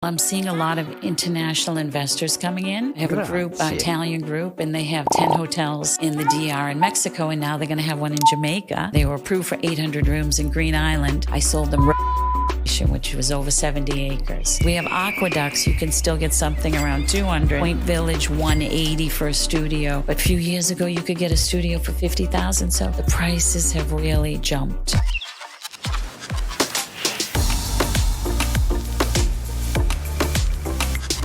I'm seeing a lot of international investors coming in. I have a group, Italian group, and they have 10 hotels in the DR in Mexico, and now they're going to have one in Jamaica. They were approved for 800 rooms in Green Island. I sold them which was over 70 acres. We have aqueducts. You can still get something around 200. Point Village, 180 for a studio. But a few years ago, you could get a studio for 50,000. So the prices have really jumped.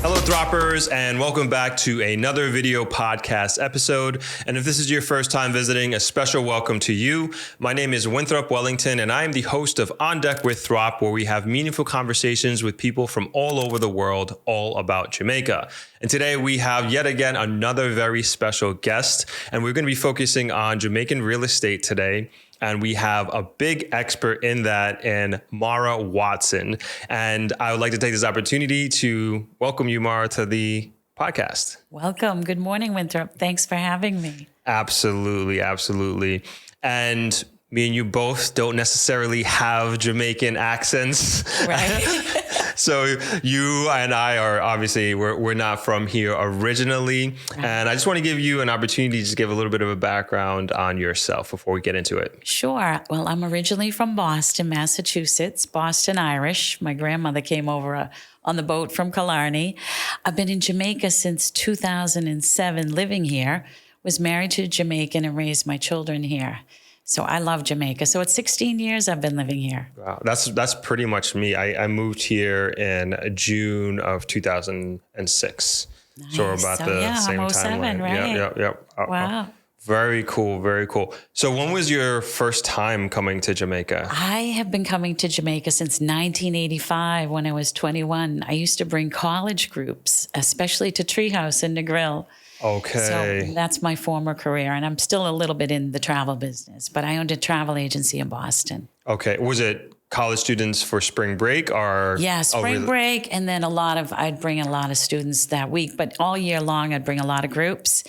Hello, Throppers, and welcome back to another video podcast episode. And if this is your first time visiting, a special welcome to you. My name is Winthrop Wellington, and I am the host of On Deck with Throp, where we have meaningful conversations with people from all over the world, all about Jamaica. And today we have yet again another very special guest, and we're going to be focusing on Jamaican real estate today. And we have a big expert in that in Maura Watson. And I would like to take this opportunity to welcome you, Maura, to the podcast. Welcome. Good morning, Winthrop. Thanks for having me. Absolutely, absolutely. And me and you both don't necessarily have Jamaican accents. Right. So you and I are obviously, we're not from here originally. Right. And I just want to give you an opportunity to just give a little bit of a background on yourself before we get into it. Sure. Well, I'm originally from Boston, Massachusetts, Boston Irish. My grandmother came over on the boat from Killarney. I've been in Jamaica since 2007, living here, was married to a Jamaican and raised my children here. So I love Jamaica. So it's 16 years I've been living here. Wow, that's pretty much me. I moved here in June of 2006. Nice. So about the same I'm time. 07, right? Yep. Wow. Very cool, very cool. So when was your first time coming to Jamaica? I have been coming to Jamaica since 1985 when I was 21. I used to bring college groups, especially to Treehouse in Negril. Okay. So that's my former career, and I'm still a little bit in the travel business, but I owned a travel agency in Boston. Okay. Was it college students for spring break or? Yeah, spring break, and then I'd bring a lot of students that week, but all year long I'd bring a lot of groups.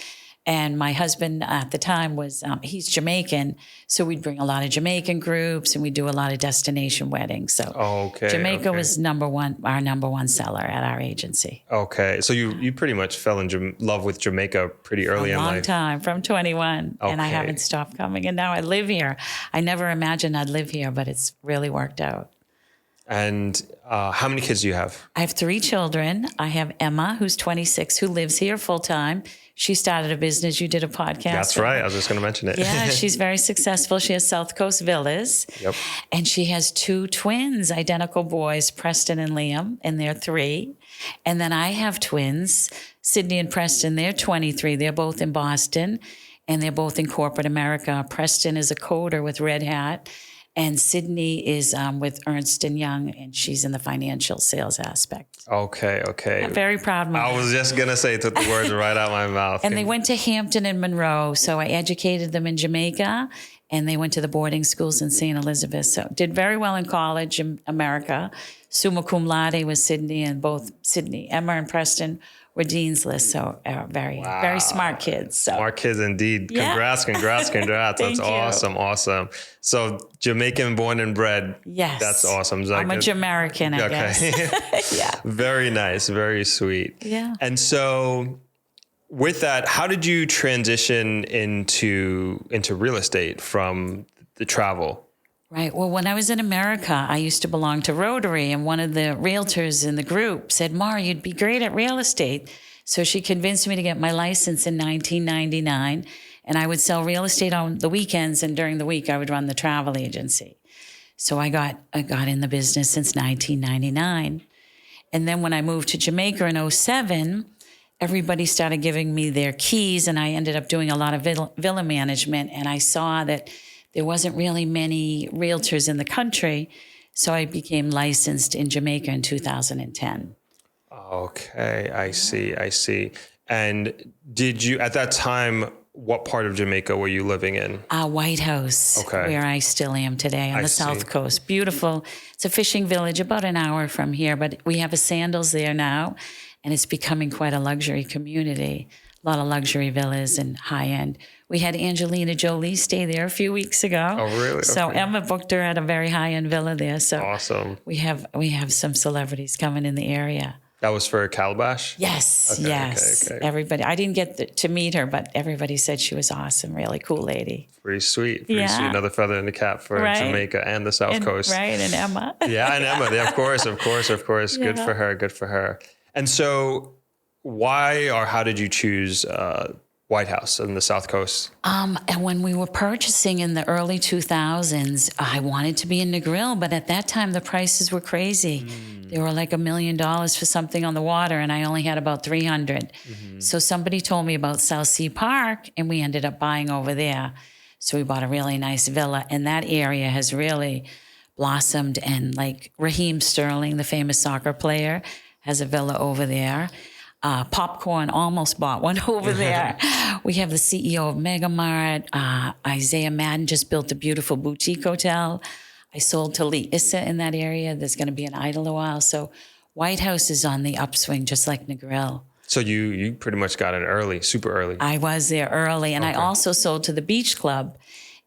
And my husband at the time was, he's Jamaican, so we'd bring a lot of Jamaican groups and we'd do a lot of destination weddings. So Jamaica was our number one seller at our agency. Okay. So you pretty much fell in love with Jamaica pretty early in life. A long time, from 21. Okay. And I haven't stopped coming. And now I live here. I never imagined I'd live here, but it's really worked out. And how many kids do you have? I have 3 children. I have Emma, who's 26, who lives here full time. She started a business. You did a podcast. That's right. I was just going to mention it. Yeah, she's very successful. She has South Coast Villas. Yep. And she has 2 twins, identical boys, Preston and Liam, and they're 3. And then I have twins, Sydney and Preston. They're 23. They're both in Boston, and they're both in corporate America. Preston is a coder with Red Hat. And Sydney is with Ernst & Young, and she's in the financial sales aspect. Okay. I'm very proud of my I was just going to say, took the words right out of my mouth. And they went to Hampton and Monroe, so I educated them in Jamaica, and they went to the boarding schools in St. Elizabeth. So did very well in college in America. Summa cum laude was Sydney, and both Sydney, Emma and Preston were Dean's List. So very smart kids. So. Smart kids indeed. Yeah. Congrats. That's awesome. So Jamaican born and bred. Yes. That's awesome. I'm a Jamaican, I guess. Yeah. Very nice. Very sweet. Yeah. And so with that, how did you transition into real estate from the travel? Right. Well, when I was in America, I used to belong to Rotary, and one of the realtors in the group said, Maura, you'd be great at real estate. So she convinced me to get my license in 1999, and I would sell real estate on the weekends, and during the week I would run the travel agency. So I got in the business since 1999. And then when I moved to Jamaica in 2007, everybody started giving me their keys, and I ended up doing a lot of villa management, and I saw that there wasn't really many realtors in the country, so I became licensed in Jamaica in 2010. Okay, I see. And did you, at that time, what part of Jamaica were you living in? White House, where I still am today on the South Coast. Beautiful. It's a fishing village about an hour from here, but we have a Sandals there now, and it's becoming quite a luxury community. a lot of luxury villas and high end. We had Angelina Jolie stay there a few weeks ago. Oh, really? So Okay. Emma booked her at a very high end villa there. So Awesome. we have some celebrities coming in the area. That was for Calabash? Yes, Okay, yes. okay. Everybody. I didn't get to meet her, but everybody said she was awesome. Really cool lady. Pretty sweet. Pretty Yeah. sweet. Another feather in the cap for Right. Jamaica and the South Coast. Right, and Emma. Yeah, and Emma. Yeah, of course. Good Yeah. for her. Good for her. And so why or how did you choose White House in the South Coast? And when we were purchasing in the early 2000s, I wanted to be in Negril, but at that time the prices were crazy. They were like $1 million for something on the water, and I only had about 300. So somebody told me about South Sea Park, and we ended up buying over there. So we bought a really nice villa, and that area has really blossomed. And like Raheem Sterling, the famous soccer player, has a villa over there. Popcorn almost bought one over there. We have the CEO of Mega Mart. Isaiah Madden just built a beautiful boutique hotel. I sold to Lee Issa in that area. There's going to be an idol a while. So White House is on the upswing, just like Negril. So you pretty much got in early, super early. I was there early. And I Okay. also sold to the Beach Club.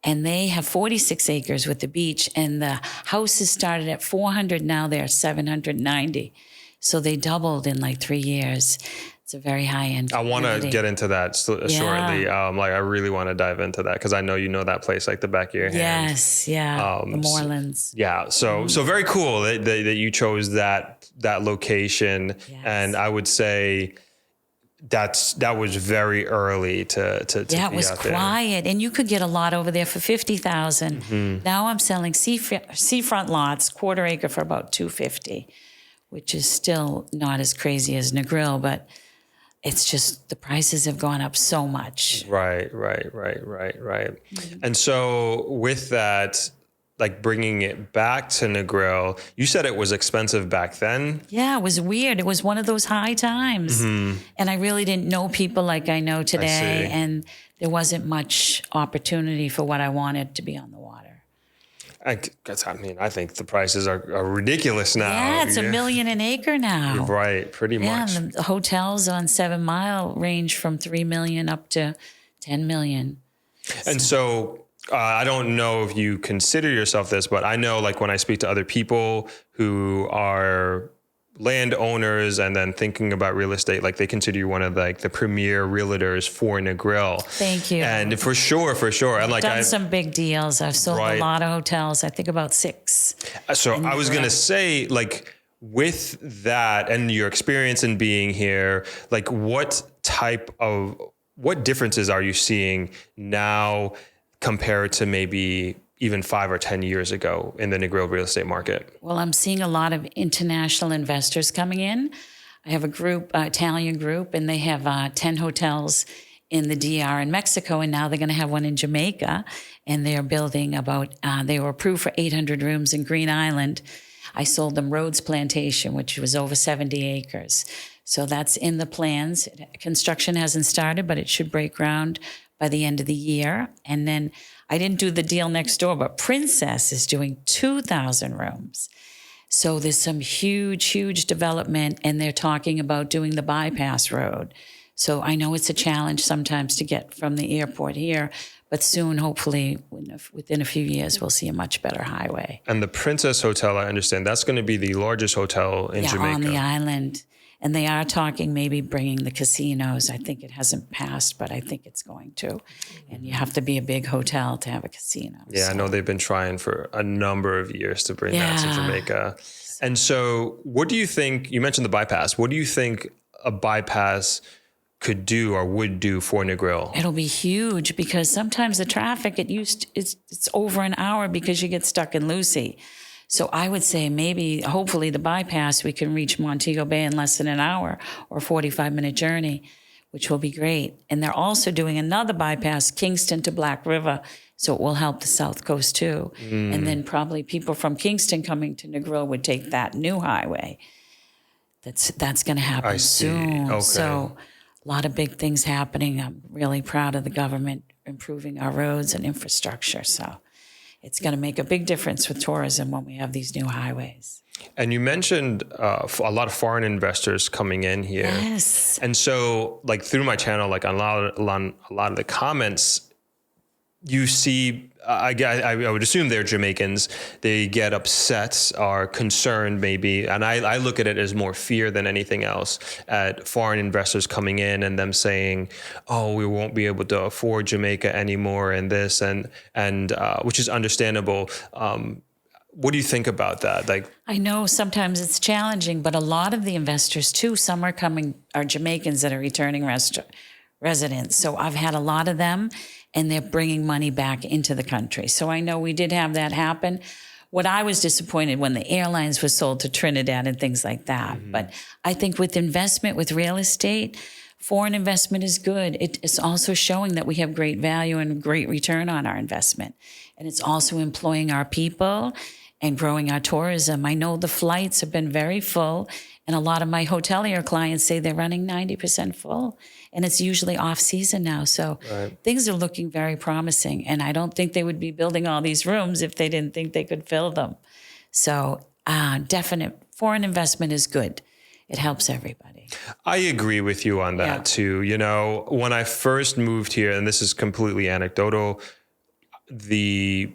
And they have 46 acres with the beach. And the houses started at 400. Now they're 790. So they doubled in like 3 years. It's a very high end. I want to get into that shortly. Like I really want to dive into that because I know you know that place like the back of your hand. Yes, yeah, the Moorlands. Yeah, so very cool that you chose that location, Yes. and I would say that was very early to Yeah, be it was out there. quiet, and you could get a lot over there for 50,000. Now I'm selling seafront lots, quarter acre for about 250, which is still not as crazy as Negril, but it's just the prices have gone up so much. Right. And so with that, like bringing it back to Negril, you said it was expensive back then. Yeah, it was weird. It was one of those high times. And I really didn't know people like I know today. see. And there wasn't much opportunity for what I wanted to be on the water. I think the prices are ridiculous now. Yeah, it's $1 million an acre now. Right, pretty Yeah, much. and the hotels on 7 Mile range from 3 million up to 10 million. And so I don't know if you consider yourself this, but I know like when I speak to other people who are landowners and then thinking about real estate, like they consider you one of like the premier realtors for Negril. Thank you. And for sure. And like Done some big deals. I've sold Right. a lot of hotels. I think about 6. So I was going to say, like, with that and your experience in being here, like, what differences are you seeing now compared to maybe even 5 or 10 years ago in the Negril real estate market? Well, I'm seeing a lot of international investors coming in. I have a group, Italian group, and they have 10 hotels in the DR in Mexico, and now they're going to have one in Jamaica. And they're building they were approved for 800 rooms in Green Island. I sold them Rhodes Plantation, which was over 70 acres. So that's in the plans. Construction hasn't started, but it should break ground by the end of the year. And then I didn't do the deal next door, but Princess is doing 2,000 rooms. So there's some huge development, and they're talking about doing the bypass road. So I know it's a challenge sometimes to get from the airport here, but soon, hopefully, within a few years, we'll see a much better highway. And the Princess Hotel, I understand, that's going to be the largest hotel in Jamaica. On the island. And they are talking maybe bringing the casinos. I think it hasn't passed, but I think it's going to. And you have to be a big hotel to have a casino. Yeah, so. I know they've been trying for a number of years to bring that to Jamaica. And so what do you think, you mentioned the bypass, what do you think a bypass could do or would do for Negril? It'll be huge because sometimes the traffic, it's over an hour because you get stuck in Lucy. So I would say hopefully the bypass, we can reach Montego Bay in less than an hour or 45-minute journey, which will be great. And they're also doing another bypass, Kingston to Black River, so it will help the South Coast too. And then probably people from Kingston coming to Negril would take that new highway. That's going to happen soon. Okay. So a lot of big things happening. I'm really proud of the government improving our roads and infrastructure. So it's going to make a big difference with tourism when we have these new highways. And you mentioned a lot of foreign investors coming in here. Yes. And so like through my channel, like on a lot of the comments, you see, I would assume they're Jamaicans. They get upset, are concerned maybe. And I look at it as more fear than anything else at foreign investors coming in and them saying, oh, we won't be able to afford Jamaica anymore and this and which is understandable. What do you think about that? Like, I know sometimes it's challenging, but a lot of the investors too, some are Jamaicans that are returning residents. So I've had a lot of them and they're bringing money back into the country. So I know we did have that happen. What I was disappointed when the airlines were sold to Trinidad and things like that. Mm-hmm. But I think with investment, with real estate, foreign investment is good. It's also showing that we have great value and great return on our investment. And it's also employing our people and growing our tourism. I know the flights have been very full, and a lot of my hotelier clients say they're running 90% full, and it's usually off season now. So things are looking very promising, and I don't think they would be building all these rooms if they didn't think they could fill them. So definite foreign investment is good. It helps everybody. I agree with you on that too. You know, when I first moved here, and this is completely anecdotal, the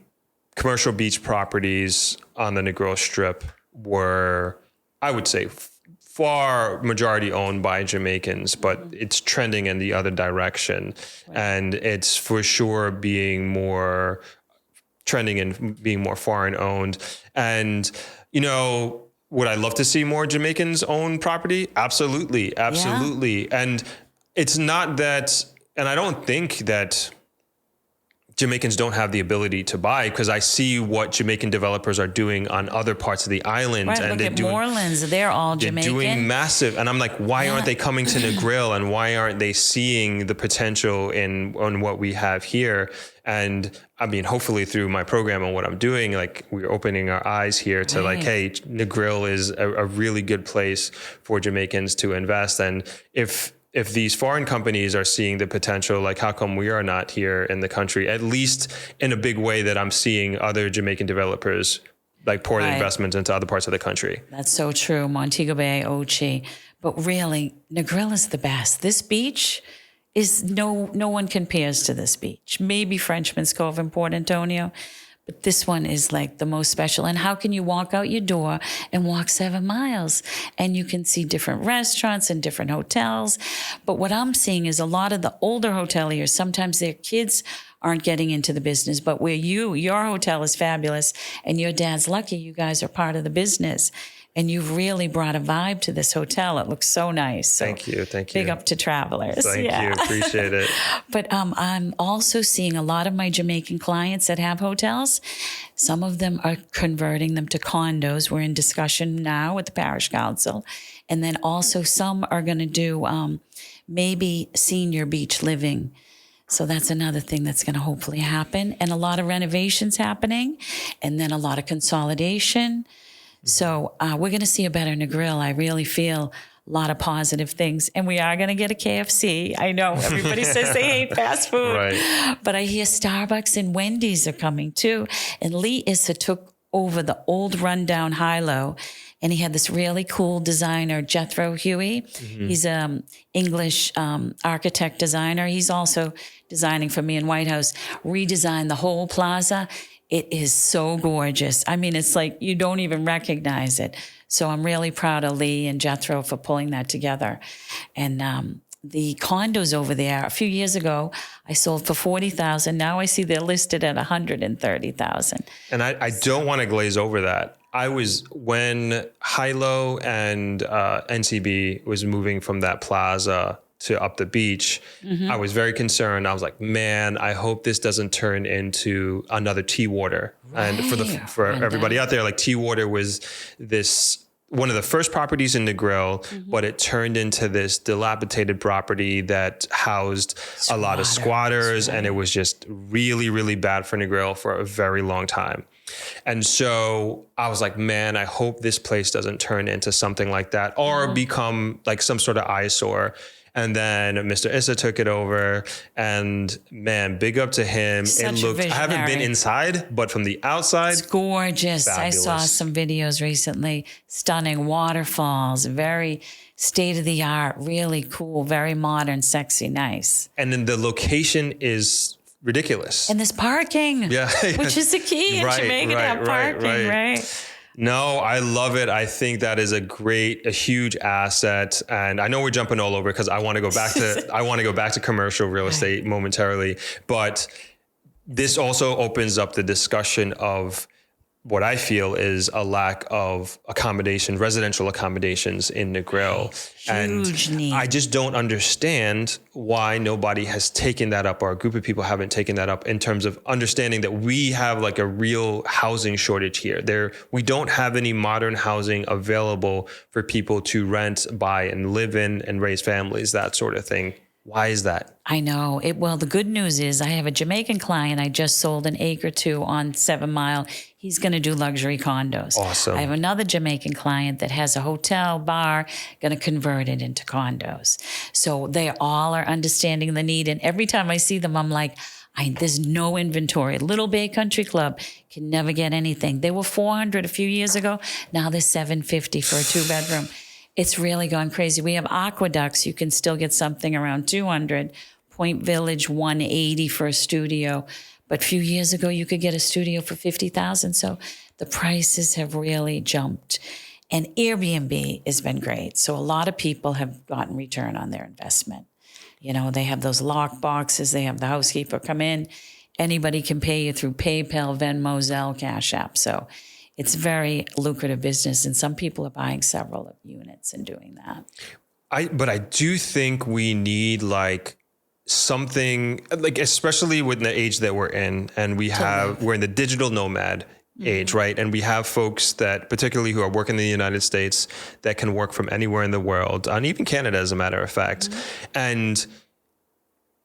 commercial beach properties on the Negril Strip were, I would say, far majority owned by Jamaicans, but it's trending in the other direction. Right. And it's for sure being more trending and being more foreign owned. And, you know, would I love to see more Jamaicans own property? Absolutely. Absolutely. Yeah. And it's not that, and I don't think that Jamaicans don't have the ability to buy, because I see what Jamaican developers are doing on other parts of the island. Right, and look at Morelands, they're all Jamaican. They're doing massive. And I'm like, why aren't they coming to Negril, and why aren't they seeing the potential in what we have here? And I mean, hopefully through my program and what I'm doing, like we're opening our eyes here to like, hey, Negril is a really good place for Jamaicans to invest. And if these foreign companies are seeing the potential, like how come we are not here in the country, at least in a big way that I'm seeing other Jamaican developers like pour their investments into other parts of the country. That's so true. Montego Bay, Ochi. But really, Negril is the best. This beach is no one compares to this beach. Maybe Frenchman's Cove in Port Antonio, but this one is like the most special. And how can you walk out your door and walk 7 miles and you can see different restaurants and different hotels? But what I'm seeing is a lot of the older hoteliers, sometimes their kids aren't getting into the business, but where your hotel is fabulous and your dad's lucky, you guys are part of the business. And you've really brought a vibe to this hotel. It looks so nice. So thank you. Big up to travelers. Thank you. Appreciate it. But I'm also seeing a lot of my Jamaican clients that have hotels. Some of them are converting them to condos. We're in discussion now with the parish council. And then also some are going to do maybe senior beach living. So that's another thing that's going to hopefully happen. And a lot of renovations happening. And then a lot of consolidation. So we're going to see a better Negril. I really feel a lot of positive things. And we are going to get a KFC. I know everybody says they hate fast food. Right. But I hear Starbucks and Wendy's are coming too. And Lee Issa took over the old rundown high-low. And he had this really cool designer, Jethro Huey. Mm-hmm. He's an English architect designer. He's also designing for me in White House. Redesigned the whole plaza. It is so gorgeous. I mean, it's like you don't even recognize it. So I'm really proud of Lee and Jethro for pulling that together. And the condos over there, a few years ago, I sold for $40,000. Now I see they're listed at $130,000. And I don't want to glaze over that. When Hilo and NCB was moving from that plaza to up the beach, mm-hmm. I was very concerned. I was like, man, I hope this doesn't turn into another T-Water. Right. And for everybody out there, like T-Water was one of the first properties in Negril, mm-hmm. but it turned into this dilapidated property that housed a lot of squatters. Right. And it was just really, really bad for Negril for a very long time. And so I was like, man, I hope this place doesn't turn into something like that or become like some sort of eyesore. And then Mr. Issa took it over, and man, big up to him. Such It looked, a I haven't been visionary. inside, but from the outside, It's gorgeous. fabulous. I saw some videos recently. Stunning waterfalls, very state of the art, really cool, very modern, sexy, nice. And then the location is ridiculous. And there's parking, Yeah. which is the key in Jamaica to have parking, right? No, I love it. I think that is a huge asset. And I know we're jumping all over because I want to go back to commercial real estate momentarily. But this also opens up the discussion of what I feel is a lack of residential accommodations in Negril. Huge need. I just don't understand why nobody has taken that up, or a group of people haven't taken that up in terms of understanding that we have like a real housing shortage here. We don't have any modern housing available for people to rent, buy, and live in and raise families, that sort of thing. Why is that? I know. Well, the good news is I have a Jamaican client. I just sold an acre to on 7 Mile. He's going to do luxury condos. Awesome. I have another Jamaican client that has a hotel, bar, going to convert it into condos. So they all are understanding the need. And every time I see them, I'm like, there's no inventory. Little Bay Country Club can never get anything. They were $400 a few years ago. Now they're $750 for a 2-bedroom. It's really gone crazy. We have aqueducts. You can still get something around $200. Point Village, $180 for a studio. But a few years ago, you could get a studio for $50,000. So the prices have really jumped. And Airbnb has been great. So a lot of people have gotten return on their investment. You know, they have those lock boxes. They have the housekeeper come in. Anybody can pay you through PayPal, Venmo, Zelle, Cash App. So it's very lucrative business, and some people are buying several units and doing that. But I do think we need like something like, especially with the age that we're in, and we're in the digital nomad age, right? And we have folks that particularly who are working in the United States that can work from anywhere in the world, and even Canada, as a matter of fact. And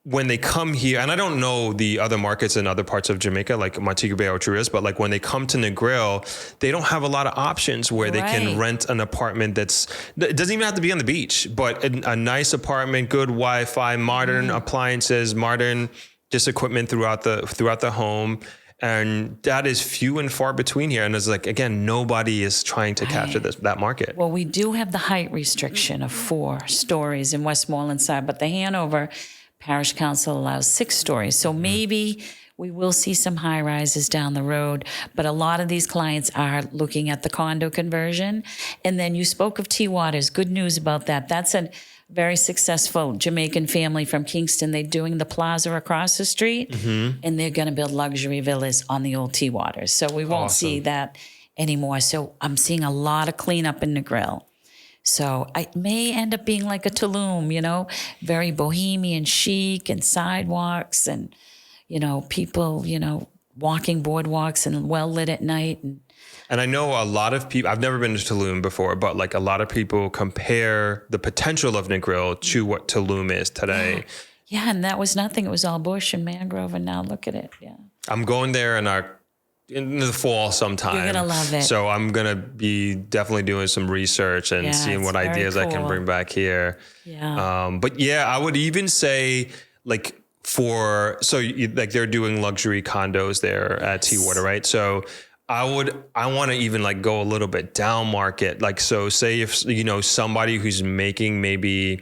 when they come here, and I don't know the other markets in other parts of Jamaica, like Montego Bay or Truist, but like when they come to Negril, they don't have a lot of options where they can rent an apartment it doesn't even have to be on the beach, but a nice apartment, good Wi-Fi, modern appliances, modern just equipment throughout the home. And that is few and far between here. And it's like, again, nobody is trying to capture that market. Well, we do have the height restriction of 4 stories in Westmoreland side, but the Hanover Parish Council allows 6 stories. So maybe we will see some high rises down the road, but a lot of these clients are looking at the condo conversion. And then you spoke of T. Waters. Good news about that. That's a very successful Jamaican family from Kingston. They're doing the plaza across the street, and they're going to build luxury villas on the old T. Waters. So we won't see that anymore. So I'm seeing a lot of cleanup in Negril. So it may end up being like a Tulum, you know, very bohemian chic and sidewalks and, you know, people, you know, walking boardwalks and well lit at night. And I know a lot of people, I've never been to Tulum before, but like a lot of people compare the potential of Negril to what Tulum is today. Yeah, and that was nothing. It was all bush and mangrove, and now look at it. Yeah. I'm going there in the fall sometime. You're going to love it. So I'm going to be definitely doing some research and seeing what ideas I can bring back here. Yeah. But yeah, I would even say like like they're doing luxury condos there at T-Water, right? So I want to even like go a little bit down market. Like, so say if, you know, somebody who's making maybe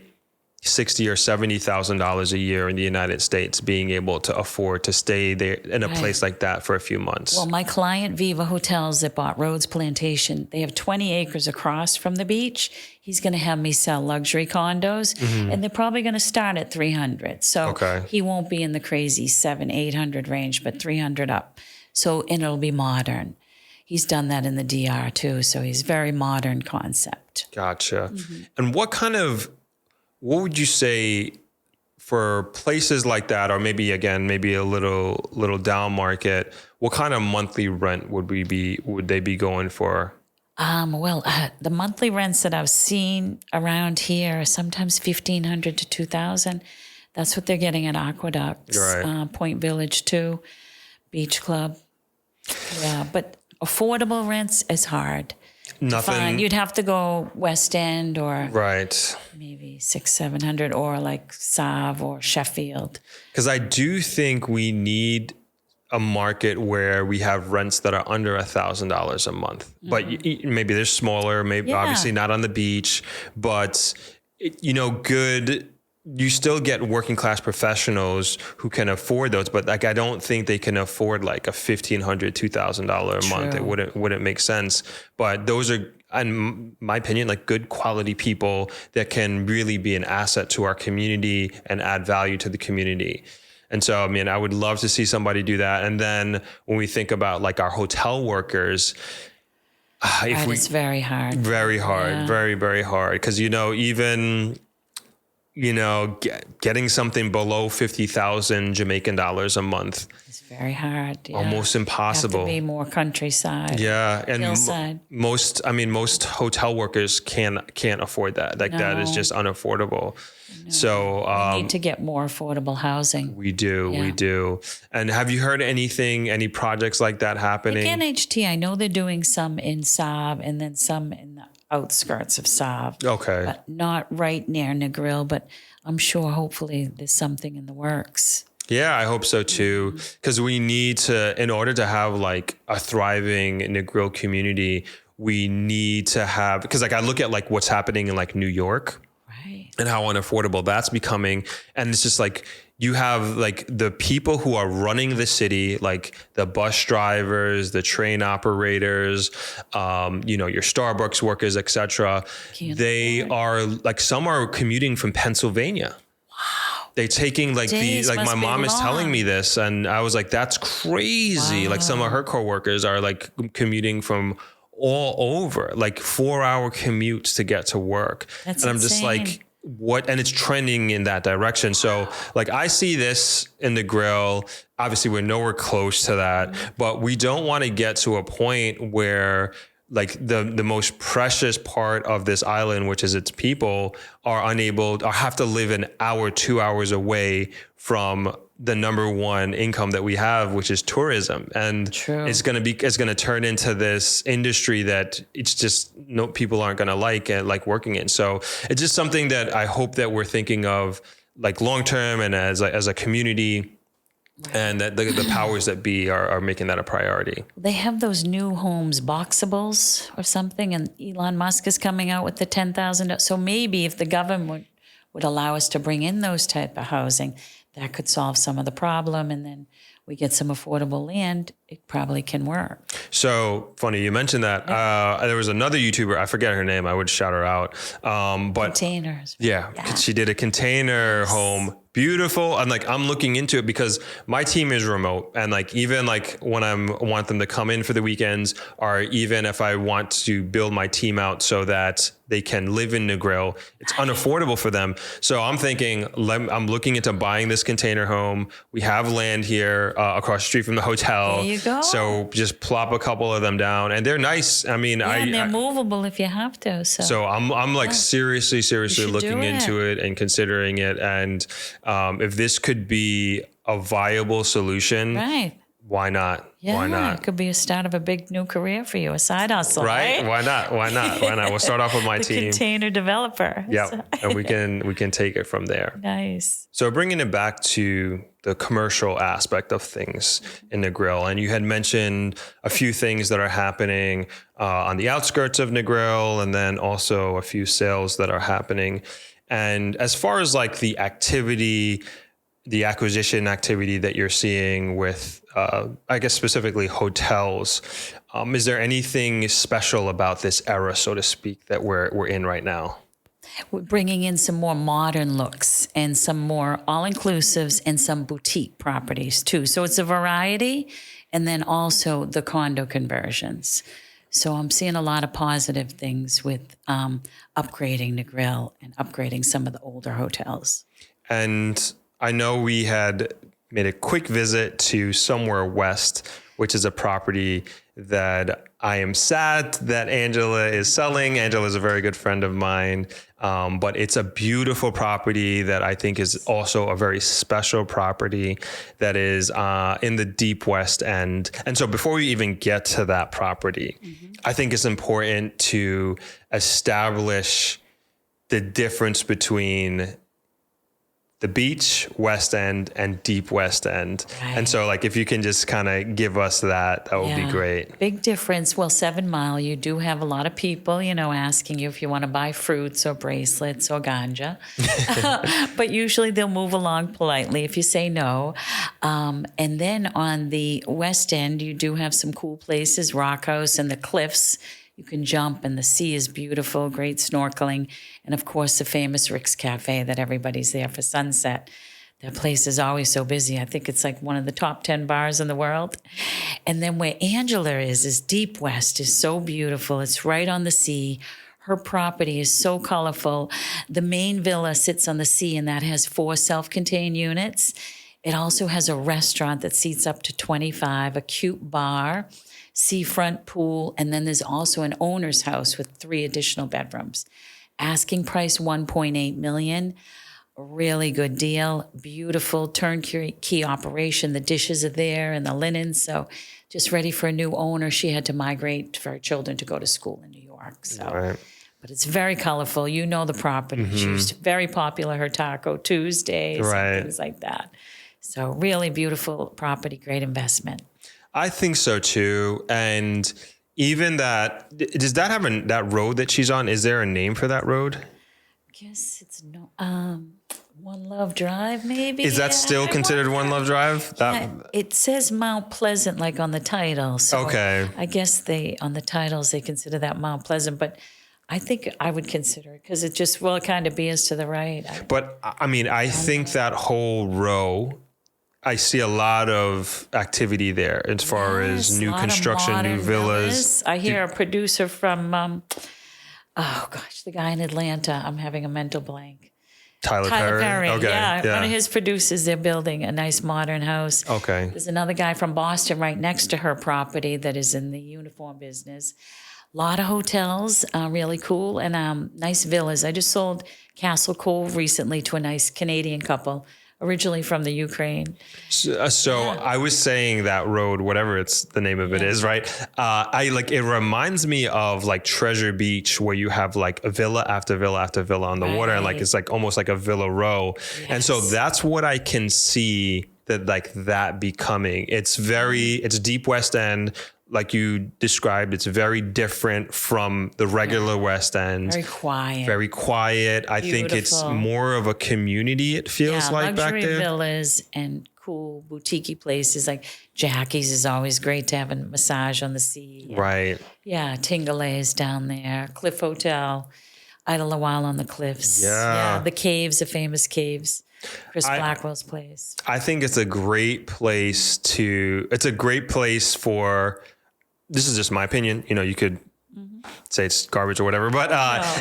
$60,000 or $70,000 a year in the United States, being able to afford to stay there in a place like that for a few months. Well, my client, Viva Hotels, that bought Rhodes Plantation, they have 20 acres across from the beach. He's going to have me sell luxury condos, and they're probably going to start at 300. So he won't be in the crazy 700-800 range, but 300 up. So, and it'll be modern. He's done that in the DR too. So he's very modern concept. Gotcha. And what would you say for places like that, or maybe a little down market, what kind of monthly rent would they be going for? The monthly rents that I've seen around here are sometimes $1,500 to $2,000. That's what they're getting at Aqueducts, Point Village too, Beach Club. Yeah, but affordable rents is hard. Nothing. You'd have to go West End or Right. maybe 600-700 or like Sav or Sheffield. Because I do think we need a market where we have rents that are under $1,000 a month, but maybe they're smaller, maybe obviously not on the beach, but good. You still get working class professionals who can afford those, but like I don't think they can afford like a $1,500, $2,000 a month. It wouldn't make sense. But those are, in my opinion, like good quality people that can really be an asset to our community and add value to the community. And so, I mean, I would love to see somebody do that. And then when we think about like our hotel workers, It's very hard. Very hard, very, very hard. Because, even, getting something below 50,000 Jamaican dollars a month. It's very hard. Yeah. Almost impossible. Have to be more countryside. Yeah. And hillside. most hotel workers can't afford that. Like that is just unaffordable. No. So we need to get more affordable housing. We do. And have you heard any projects like that happening? Like NHT, I know they're doing some in Sav and then some in the outskirts of Sav. Okay. But not right near Negril, but I'm sure hopefully there's something in the works. Yeah, I hope so too. Because we need to, in order to have like a thriving Negril community, we need to have, because like I look at like what's happening in like New York. And how unaffordable that's becoming. And it's just like, you have like the people who are running the city, like the bus drivers, the train operators, your Starbucks workers, etc. They are like, some are commuting from Pennsylvania. Wow. They're taking like my mom is telling me this. And I was like, that's crazy. Wow. Like some of her coworkers are like commuting from all over, like 4-hour commutes to get to work. That's and I'm insane. just like, what? And it's trending in that direction. So like I see this in Negril. Obviously we're nowhere close to that, but we don't want to get to a point where like the most precious part of this island, which is its people, are unable or have to live an hour, 2 hours away from the number one income that we have, which is tourism. And it's going to turn into this industry that it's just people aren't going to like working in. So it's just something that I hope that we're thinking of like long-term and as a community. And that the powers that be are making that a priority. They have those new homes, boxables or something, and Elon Musk is coming out with the $10,000. So maybe if the government would allow us to bring in those type of housing, that could solve some of the problem. And then we get some affordable land, it probably can work. So funny you mentioned that. There was another YouTuber, I forget her name, I would shout her out. But containers. Yeah, she did a container home. Beautiful. And like, I'm looking into it because my team is remote. And like, even like when I want them to come in for the weekends, or even if I want to build my team out so that they can live in Negril, it's unaffordable for them. So I'm thinking, I'm looking into buying this container home. We have land here across the street from the hotel. There you go. So just plop a couple of them down and they're nice. I mean, and they're movable if you have to. So I'm like seriously looking into it and considering it. And if this could be a viable solution, right? Why not? Yeah, why not? It could be a start of a big new career for you, a side hustle, right? Why not? We'll start off with my team. Container developer. Yeah, and we can take it from there. Nice. So bringing it back to the commercial aspect of things in Negril, and you had mentioned a few things that are happening on the outskirts of Negril, and then also a few sales that are happening. And as far as like the activity, the acquisition activity that you're seeing with, I guess specifically hotels, is there anything special about this era, so to speak, that we're in right now? We're bringing in some more modern looks and some more all-inclusives and some boutique properties too. So it's a variety, and then also the condo conversions. So I'm seeing a lot of positive things with upgrading Negril and upgrading some of the older hotels. And I know we had made a quick visit to somewhere west which is a property that I am sad that Angela is selling. Angela is a very good friend of mine, but it's a beautiful property that I think is also a very special property that is in the Deep West End. And so before we even get to that property, I think it's important to establish the difference between the beach, West End, and Deep West End. Right. And so like, if you can just kind of give us that would be great. Big difference. Well, 7 Mile, you do have a lot of people, asking you if you want to buy fruits or bracelets or ganja. But usually they'll move along politely if you say no. And then on the West End, you do have some cool places, Rock House and the Cliffs. You can jump, and the sea is beautiful, great snorkeling. And, of course, the famous Rick's Cafe that everybody's there for sunset. That place is always so busy. I think it's like one of the top 10 bars in the world. And then where Angela is Deep West, is so beautiful. It's right on the sea. Her property is so colorful. The main villa sits on the sea, and that has 4 self-contained units. It also has a restaurant that seats up to 25, a cute bar, seafront pool, and then there's also an owner's house with 3 additional bedrooms. Asking price $1.8 million. Really good deal. Beautiful turnkey operation. The dishes are there and the linen. So just ready for a new owner. She had to migrate for her children to go to school in New York. So, right. But it's very colorful. You know the property. She was very popular. Her Taco Tuesdays and things like that. So really beautiful property. Great investment. I think so too. And even that, does that have that road that she's on? Is there a name for that road? I guess it's One Love Drive, maybe. Is that still considered One Love Drive? It says Mount Pleasant, like on the title. So okay. I guess on the titles they consider that Mount Pleasant, but I think I would consider it because it just kind of beers to the right. But I mean, I think that whole row, I see a lot of activity there as far as new construction, new villas. I hear a producer from, the guy in Atlanta. I'm having a mental blank. Tyler Perry. Okay. Yeah, one of his producers. They're building a nice modern house. Okay. There's another guy from Boston right next to her property that is in the uniform business. A lot of hotels, really cool, and nice villas. I just sold Castle Cove recently to a nice Canadian couple, originally from the Ukraine. So I was saying that road, whatever it's the name of it is, right? It reminds me of like Treasure Beach, where you have like a villa after villa after villa on the water, and like it's like almost like a villa row. Yes. And so that's what I can see that becoming. It's Deep West End. Like you described, it's very different from the regular West End. Very quiet. I think it's more of a community, it feels like back there. Luxury villas and cool boutique places. Like Jackie's is always great to have a massage on the sea. Right. Yeah, Tingale is down there. Cliff Hotel, Idlewild on the Cliffs. Yeah. The caves, the famous caves. Chris Blackwell's place. I think it's a great place for, this is just my opinion, you could say it's garbage or whatever, but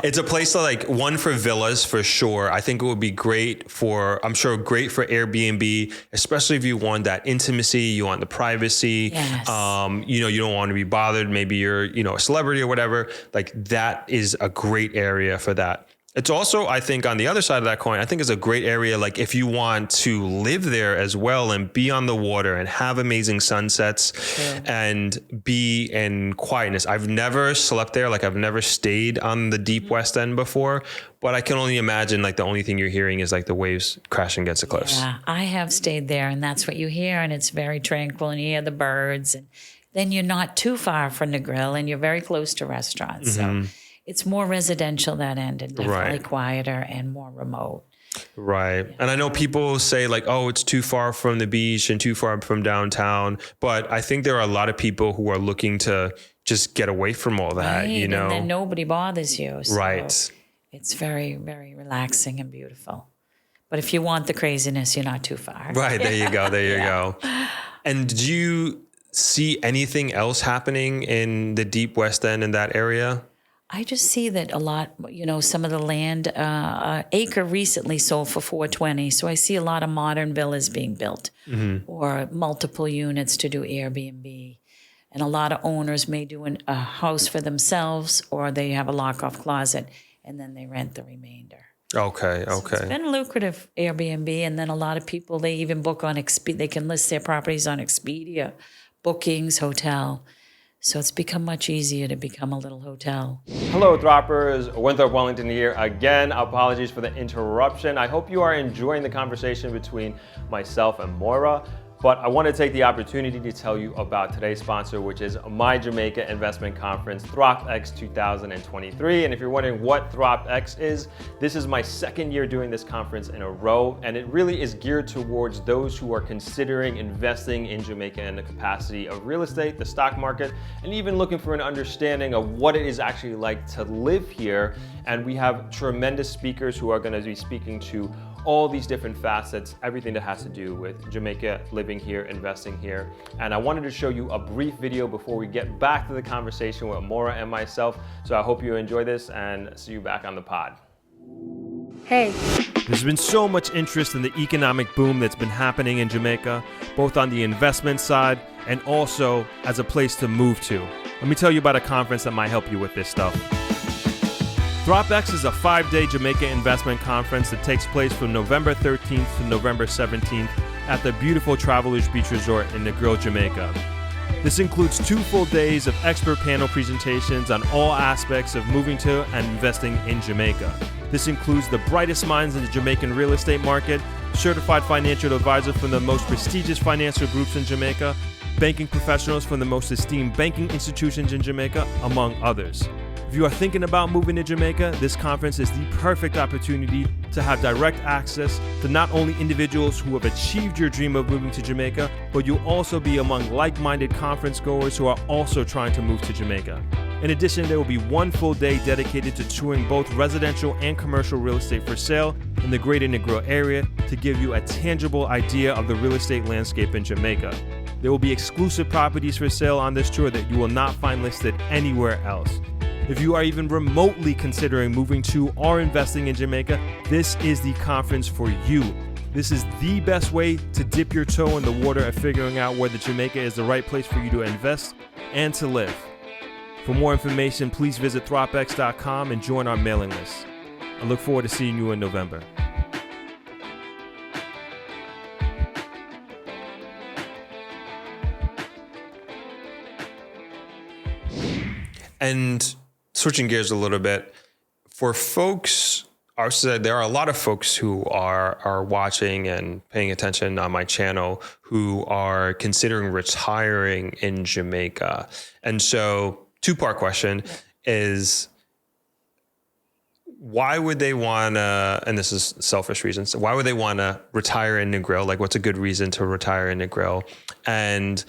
it's a place one for villas for sure. I think it would be great for Airbnb, especially if you want that intimacy, you want the privacy. Yes. You don't want to be bothered. Maybe you're, a celebrity or whatever. Like that is a great area for that. It's also, I think, on the other side of that coin, I think it's a great area, like if you want to live there as well and be on the water and have amazing sunsets and be in quietness. I've never slept there. Like I've never stayed on the Deep West End before, but I can only imagine the only thing you're hearing is the waves crashing against the cliffs. Yeah, I have stayed there and that's what you hear, and it's very tranquil and you hear the birds, and then you're not too far from Negril and you're very close to restaurants. So it's more residential, that end, and definitely quieter and more remote. Right. Yeah. And I know people say it's too far from the beach and too far from downtown. But I think there are a lot of people who are looking to just get away from all that, And then nobody bothers you. So it's very, very relaxing and beautiful. But if you want the craziness, you're not too far. Right. There you go. There you go. And do you see anything else happening in the Deep West End in that area? I just see that a lot, some of the land, acre recently sold for $420. So I see a lot of modern villas being built or multiple units to do Airbnb. And a lot of owners may do a house for themselves, or they have a lock-off closet and then they rent the remainder. Okay. So it's been lucrative, Airbnb. And then a lot of people, they even book on Expedia. They can list their properties on Expedia, bookings, hotel. So it's become much easier to become a little hotel. Hello, Throppers. Winthrop Wellington here again. Apologies for the interruption. I hope you are enjoying the conversation between myself and Maura. But I want to take the opportunity to tell you about today's sponsor, which is my Jamaica investment conference, Throp-X 2023. And if you're wondering what Throp-X is, this is my second year doing this conference in a row. And it really is geared towards those who are considering investing in Jamaica in the capacity of real estate, the stock market, and even looking for an understanding of what it is actually like to live here. And we have tremendous speakers who are going to be speaking to all these different facets, everything that has to do with Jamaica, living here, investing here. And I wanted to show you a brief video before we get back to the conversation with Maura and myself. So I hope you enjoy this and see you back on the pod. Hey. There's been so much interest in the economic boom that's been happening in Jamaica, both on the investment side and also as a place to move to. Let me tell you about a conference that might help you with this stuff. Throp-X is a 5-day Jamaica investment conference that takes place from November 13th to November 17th at the beautiful Travelers Beach Resort in Negril, Jamaica. This includes 2 full days of expert panel presentations on all aspects of moving to and investing in Jamaica. This includes the brightest minds in the Jamaican real estate market, certified financial advisors from the most prestigious financial groups in Jamaica, banking professionals from the most esteemed banking institutions in Jamaica, among others. If you are thinking about moving to Jamaica, this conference is the perfect opportunity to have direct access to not only individuals who have achieved your dream of moving to Jamaica, but you'll also be among like-minded conference goers who are also trying to move to Jamaica. In addition, there will be 1 full day dedicated to touring both residential and commercial real estate for sale in the greater Negril area to give you a tangible idea of the real estate landscape in Jamaica. There will be exclusive properties for sale on this tour that you will not find listed anywhere else. If you are even remotely considering moving to or investing in Jamaica, this is the conference for you. This is the best way to dip your toe in the water of figuring out whether Jamaica is the right place for you to invest and to live. For more information, please visit thropx.com and join our mailing list. I look forward to seeing you in November. And switching gears a little bit, for folks, there are a lot of folks who are watching and paying attention on my channel who are considering retiring in Jamaica. And so 2-part question is, why would they want to, and this is selfish reasons, why would they want to retire in Negril? Like, what's a good reason to retire in Negril? And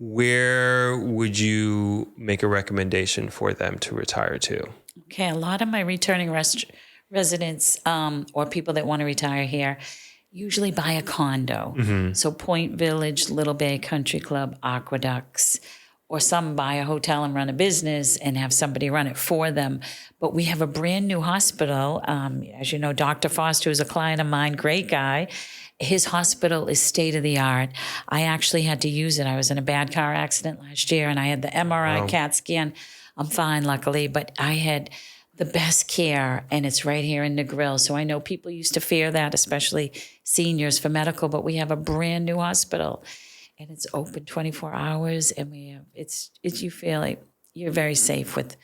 where would you make a recommendation for them to retire to? Okay, a lot of my returning residents or people that want to retire here usually buy a condo. So Point Village, Little Bay Country Club, Aqueducts, or some buy a hotel and run a business and have somebody run it for them. But we have a brand new hospital. As you know, Dr. Foster, who's a client of mine, great guy. His hospital is state of the art. I actually had to use it. I was in a bad car accident last year and I had the MRI, CAT scan. I'm fine, luckily, but I had the best care and it's right here in Negril. So I know people used to fear that, especially seniors for medical, but we have a brand new hospital and it's open 24 hours and you feel like you're very safe with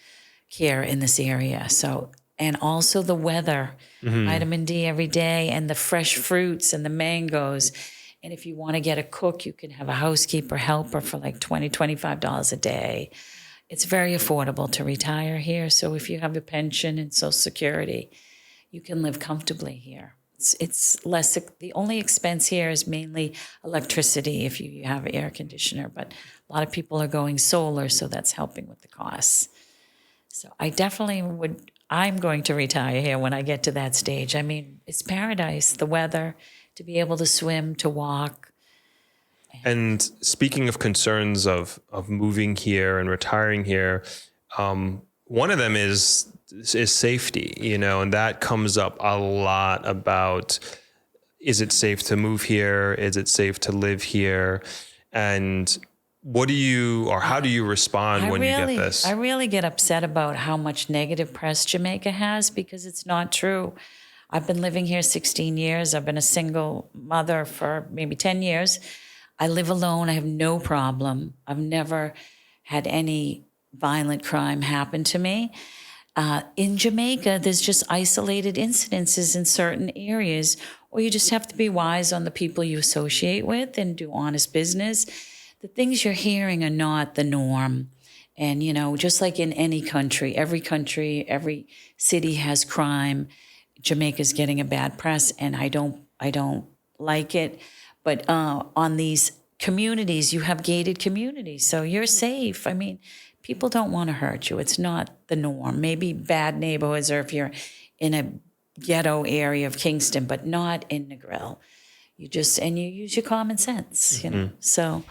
care in this area. So, and also the weather, vitamin D every day, and the fresh fruits and the mangoes. And if you want to get a cook, you can have a housekeeper helper for like $20, $25 a day. It's very affordable to retire here. So if you have a pension and Social Security, you can live comfortably here. It's less, the only expense here is mainly electricity if you have an air conditioner, but a lot of people are going solar, so that's helping with the costs. So I definitely I'm going to retire here when I get to that stage. I mean, it's paradise, the weather, to be able to swim, to walk. And speaking of concerns of moving here and retiring here, one of them is safety, and that comes up a lot about, is it safe to move here? Is it safe to live here? And how do you respond when you get this? I really get upset about how much negative press Jamaica has, because it's not true. I've been living here 16 years. I've been a single mother for maybe 10 years. I live alone. I have no problem. I've never had any violent crime happen to me. In Jamaica, there's just isolated incidences in certain areas, or you just have to be wise on the people you associate with and do honest business. The things you're hearing are not the norm. And, just like in any country, every city has crime. Jamaica's getting a bad press, and I don't like it. But on these communities, you have gated communities, so you're safe. I mean, people don't want to hurt you. It's not the norm. Maybe bad neighborhoods, or if you're in a ghetto area of Kingston, but not in Negril. You use your common sense, So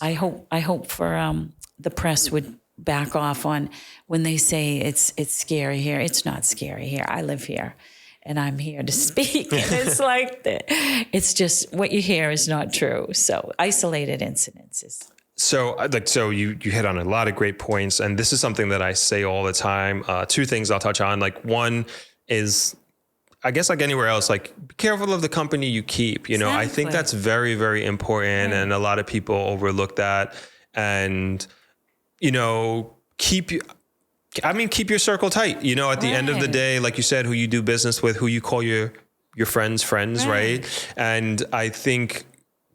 I hope for the press would back off on when they say it's scary here. It's not scary here. I live here. And I'm here to speak. And it's like, it's just what you hear is not true. So isolated incidences. So you hit on a lot of great points. And this is something that I say all the time. Two things I'll touch on. Like, one is, I guess like anywhere else, like, be careful of the company you keep. Exactly. I think that's very, very important. Right. And a lot of people overlook that. And, keep your circle tight, at the end of the day, like you said, who you do business with, who you call your friends, right? And I think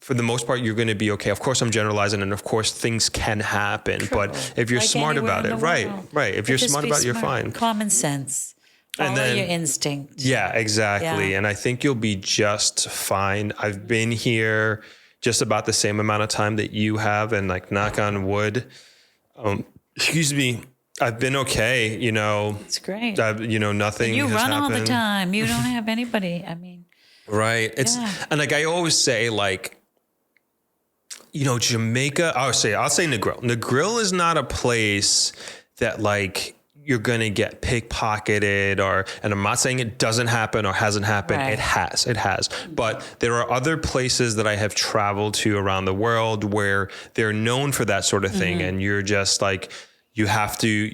for the most part, you're going to be okay. Of course, I'm generalizing, and of course things can happen, True. But if you're smart about it, right. If you're smart about it, you're fine. Common sense. Follow your instinct. Yeah, exactly. Yeah. And I think you'll be just fine. I've been here just about the same amount of time that you have, and like, knock on wood, I've been okay, It's great. Nothing you has run happened. all the time. You don't have anybody. I mean. Right. And like I always say, like, Jamaica, I'll say Negril. Negril is not a place that like you're going to get pickpocketed and I'm not saying it doesn't happen or hasn't happened. Right. It has. But there are other places that I have traveled to around the world where they're known for that sort of thing. And you're just like, you have to,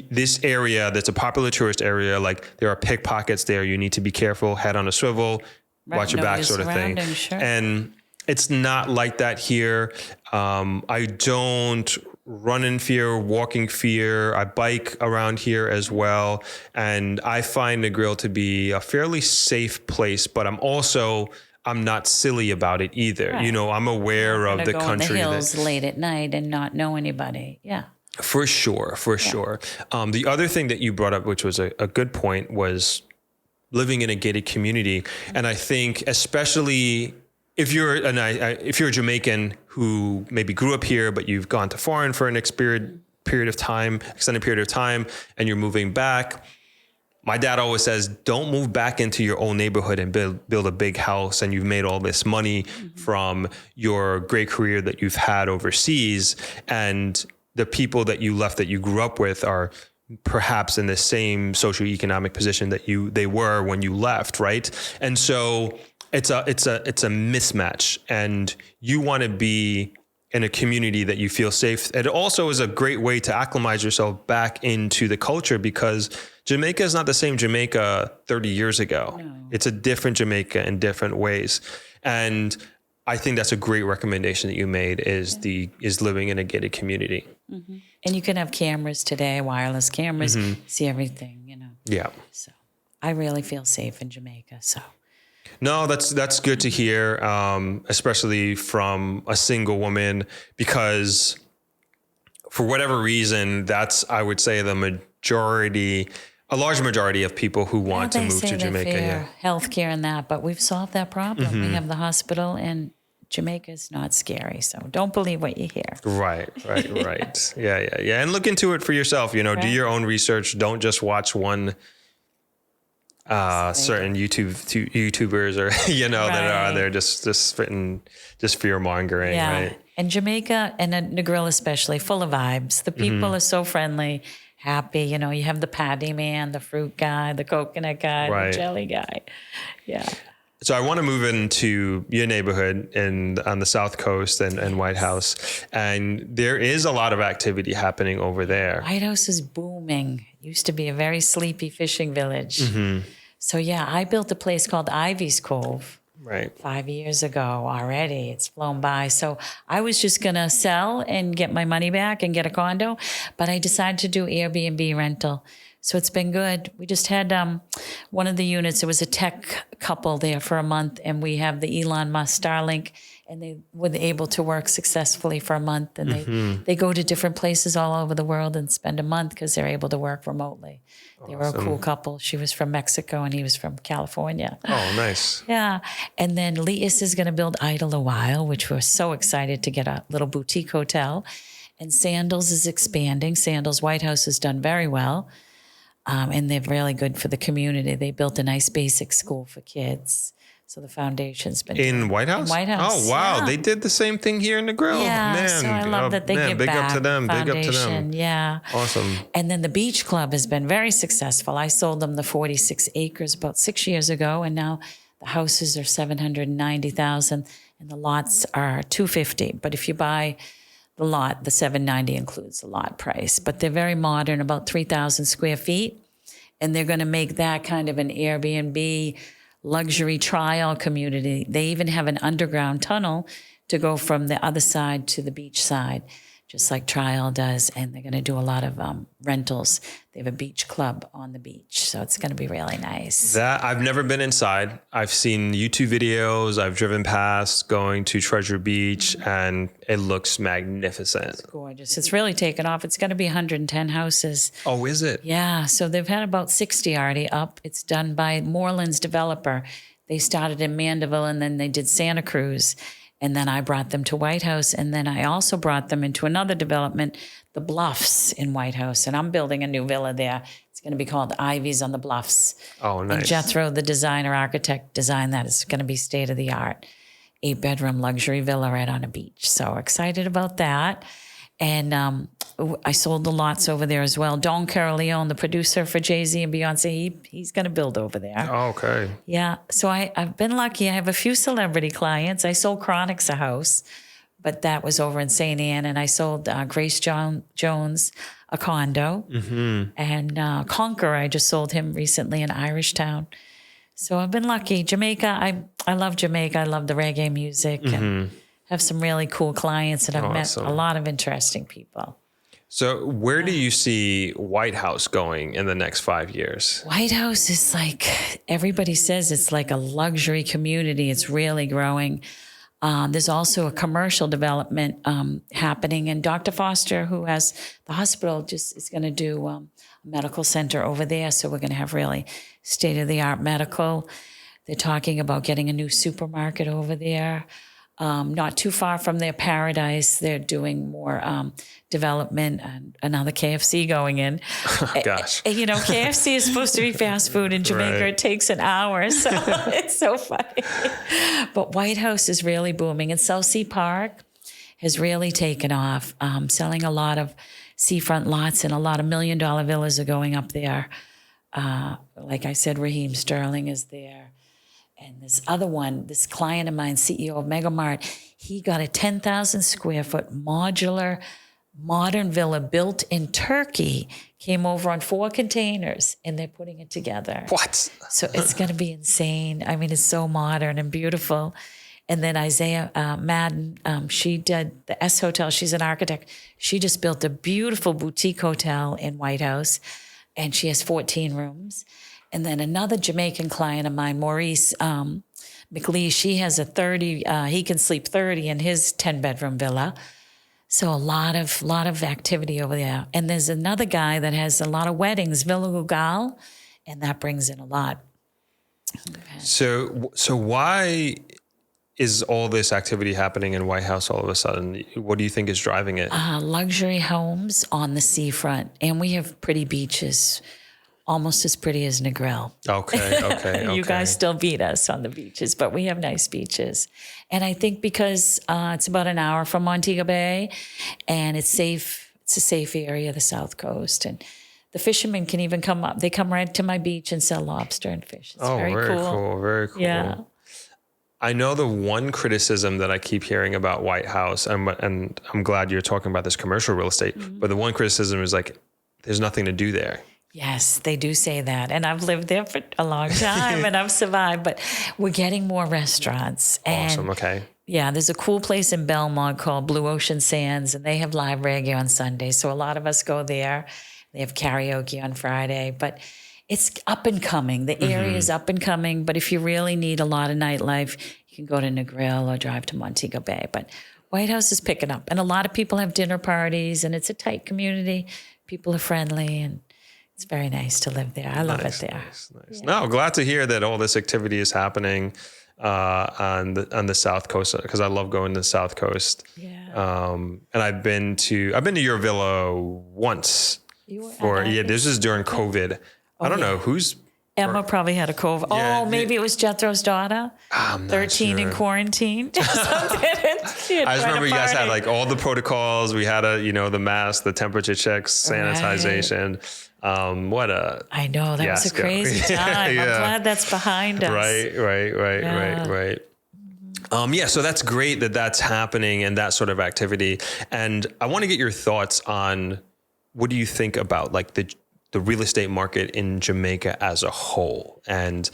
this area that's a popular tourist area, like there are pickpockets there. You need to be careful, head on a swivel, watch your back, sort of thing. Sure. And it's not like that here. I don't run in fear, walking fear. I bike around here as well. And I find Negril to be a fairly safe place, but I'm not silly about it either. Right. I'm aware of the country. Go in the hills late at night and not know anybody. Yeah. For sure. The other thing that you brought up, which was a good point, was living in a gated community. And I think especially if you're a Jamaican who maybe grew up here, but you've gone to foreign for an extended period of time, and you're moving back. My dad always says, don't move back into your old neighborhood and build a big house. And you've made all this money from your great career that you've had overseas. And the people that you left, that you grew up with, are perhaps in the same socioeconomic position that they were when you left, right? And so it's a mismatch, and you want to be in a community that you feel safe. It also is a great way to acclimatize yourself back into the culture, because Jamaica is not the same Jamaica 30 years ago. No. It's a different Jamaica in different ways. And I think that's a great recommendation that you made, is living in a gated community. Mm-hmm. And you can have cameras today, wireless cameras, see everything, Yeah. So I really feel safe in Jamaica. So. No, that's good to hear, especially from a single woman, because for whatever reason, that's, I would say, a large majority of people who want to move to Jamaica. Yeah, healthcare and that, but we've solved that problem. We have the hospital, and Jamaica is not scary. So don't believe what you hear. Right. Yeah. And look into it for yourself. Do your own research. Don't just watch one certain YouTubers or that are on there just spitting just fear mongering. Yeah. Right. And Jamaica, and Negril especially, full of vibes. The people are so friendly. happy. You know, you have the patty man, the fruit guy, the coconut guy, Right. the jelly guy. Yeah. So I want to move into your neighborhood on the South Coast and White House. And there is a lot of activity happening over there. White House is booming. It used to be a very sleepy fishing village. So yeah, I built a place called Ivy's Cove. Right. 5 years ago already. It's flown by. So I was just going to sell and get my money back and get a condo, but I decided to do Airbnb rental. So it's been good. We just had one of the units, it was a tech couple there for a month, and we have the Elon Musk Starlink, and they were able to work successfully for a month. And they go to different places all over the world and spend a month because they're able to work remotely. They were a cool couple. She was from Mexico and he was from California. Oh, nice. Yeah. And then Leas is going to build Idle a While, which we're so excited to get a little boutique hotel. And Sandals is expanding. Sandals White House has done very well. And they're really good for the community. They built a nice basic school for kids. So the foundation's been In White House? In White House. Oh, wow. Yeah. They did the same thing here in Negril. Yeah, Man, so I love that they give big back. up to them. Big up to them. Foundation, yeah. Awesome. And then the beach club has been very successful. I sold them the 46 acres about 6 years ago, and now the houses are 790,000 and the lots are 250. But if you buy the lot, the 790 includes the lot price. But they're very modern, about 3,000 square feet, and they're going to make that kind of an Airbnb luxury trial community. They even have an underground tunnel to go from the other side to the beach side, just like Trial does. And they're going to do a lot of rentals. They have a beach club on the beach. So it's going to be really nice. That I've never been inside. I've seen YouTube videos. I've driven past going to Treasure Beach and it looks magnificent. It's gorgeous. It's really taken off. It's going to be 110 houses. Oh, is it? Yeah. So they've had about 60 already up. It's done by Moreland's developer. They started in Mandeville and then they did Santa Cruz. And then I brought them to White House. And then I also brought them into another development, the Bluffs in White House. And I'm building a new villa there. It's going to be called Ivy's on the Bluffs. Oh, nice. And Jethro, the designer architect, designed that. It's going to be state of the art. 8-bedroom luxury villa right on a beach. So excited about that. And I sold the lots over there as well. Don Carleone, the producer for Jay-Z and Beyonce, he's going to build over there. Oh, okay. Yeah. So I've been lucky. I have a few celebrity clients. I sold Chronix a house, but that was over in St. Anne. And I sold Grace Jones a condo. And Conqueror, I just sold him recently in Irish Town. So I've been lucky. Jamaica, I love Jamaica. I love the reggae music and have some really cool clients. And I've met a lot of interesting people. So where do you see White House going in the next 5 years? White House is like, everybody says it's like a luxury community. It's really growing. There's also a commercial development happening. And Dr. Foster, who has the hospital, just is going to do a medical center over there. So we're going to have really state-of-the-art medical. They're talking about getting a new supermarket over there. Not too far from their Paradise, they're doing more development and another KFC going in. Gosh. You know, KFC is supposed to be fast food in Jamaica. Right. It takes an hour, so it's so funny. But White House is really booming. And Southsea Park has really taken off, selling a lot of seafront lots, and a lot of $1 million villas are going up there. Like I said, Raheem Sterling is there. And this other one, this client of mine, CEO of Mega Mart, he got a 10,000 square foot modular modern villa built in Turkey, came over on 4 containers, and they're putting it together. What? So it's going to be insane. I mean, it's so modern and beautiful. And then Isaiah Madden, she did the S Hotel. She's an architect. She just built a beautiful boutique hotel in White House, and she has 14 rooms. And then another Jamaican client of mine, Maurice McLeish, she has a 30, he can sleep 30 in his 10-bedroom villa. So a lot of activity over there. And there's another guy that has a lot of weddings, Villa Gugal, and that brings in a lot. So why is all this activity happening in White House all of a sudden? What do you think is driving it? Luxury homes on the seafront, and we have pretty beaches. Almost as pretty as Negril. Okay. You guys still beat us on the beaches, but we have nice beaches. And I think because it's about an hour from Montego Bay, and it's safe. It's a safe area, the South Coast, and The fishermen can even come up. They come right to my beach and sell lobster and fish. It's very cool. Very cool. Yeah. I know the one criticism that I keep hearing about White House, and I'm glad you're talking about this commercial real estate, but the one criticism is like, there's nothing to do there. Yes, they do say that. And I've lived there for a long time and I've survived, but we're getting more restaurants. And Awesome. Okay. yeah, there's a cool place in Belmont called Blue Ocean Sands, and they have live reggae on Sunday. So a lot of us go there. They have karaoke on Friday, but it's up and coming. The area is up and coming. But if you really need a lot of nightlife, you can go to Negril or drive to Montego Bay. But White House is picking up, and a lot of people have dinner parties, and it's a tight community. People are friendly, and it's very nice to live there. I love it there. Nice. Yeah. No, glad to hear that all this activity is happening on the South Coast, because I love going to the South Coast. Yeah. And I've been to your villa once. This is during COVID. I don't know who's. Emma probably had a COVID. Yeah, Maybe it was Jethro's daughter. I'm not 13 sure. in quarantine. I I just remember you guys had like all the protocols. We had the mask, the temperature checks, sanitization. Right. I know, that was a crazy time. Yeah. I'm glad that's behind us. Right. So that's great that that's happening and that sort of activity. And I want to get your thoughts on, what do you think about like the real estate market in Jamaica as a whole, and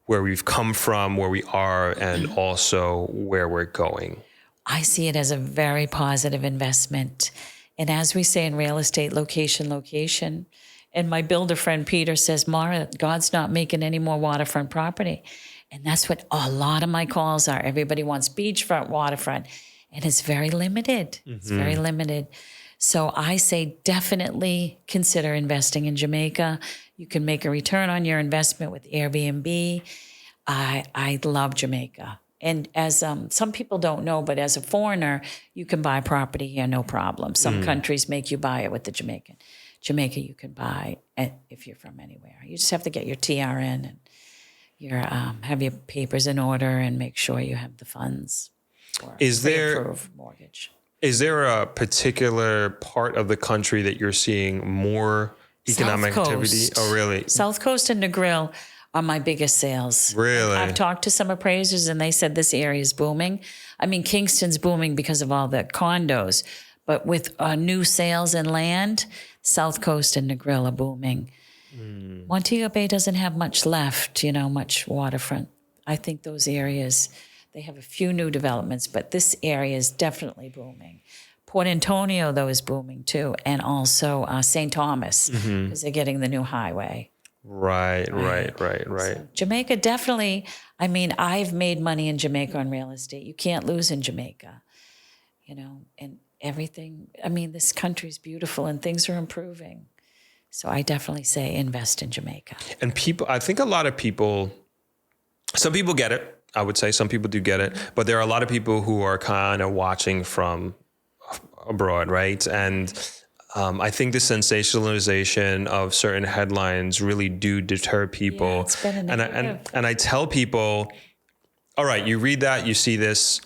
where we've come from, where we are, and also where we're going? I see it as a very positive investment. And as we say in real estate, location. And my builder friend Peter says, Maura, God's not making any more waterfront property. And that's what a lot of my calls are. Everybody wants beachfront, waterfront, and it's very limited. It's very limited. So I say definitely consider investing in Jamaica. You can make a return on your investment with Airbnb. I love Jamaica. And as some people don't know, but as a foreigner, you can buy property here, no problem. Some countries make you buy it with the Jamaican. Jamaica, you can buy if you're from anywhere. You just have to get your TRN and have your papers in order and make sure you have the funds for pre-approved mortgage. Is there a particular part of the country that you're seeing more economic activity? Oh, really? South Coast and Negril are my biggest sales. Really? I've talked to some appraisers and they said this area is booming. I mean, Kingston's booming because of all the condos, but with new sales and land, South Coast and Negril are booming. Montego Bay doesn't have much left, much waterfront. I think those areas, they have a few new developments, but this area is definitely booming. Port Antonio, though, is booming too, and also St. Thomas, because they're getting the new highway. Right. So Jamaica, definitely. I mean, I've made money in Jamaica on real estate. You can't lose in Jamaica, and everything. I mean, this country's beautiful and things are improving. So I definitely say invest in Jamaica. And I think a lot of people, some people get it. I would say some people do get it, but there are a lot of people who are kind of watching from abroad, right? And I think the sensationalization of certain headlines really do deter people. Yeah, it's been a negative. And I tell people, all right, you read that, you see this,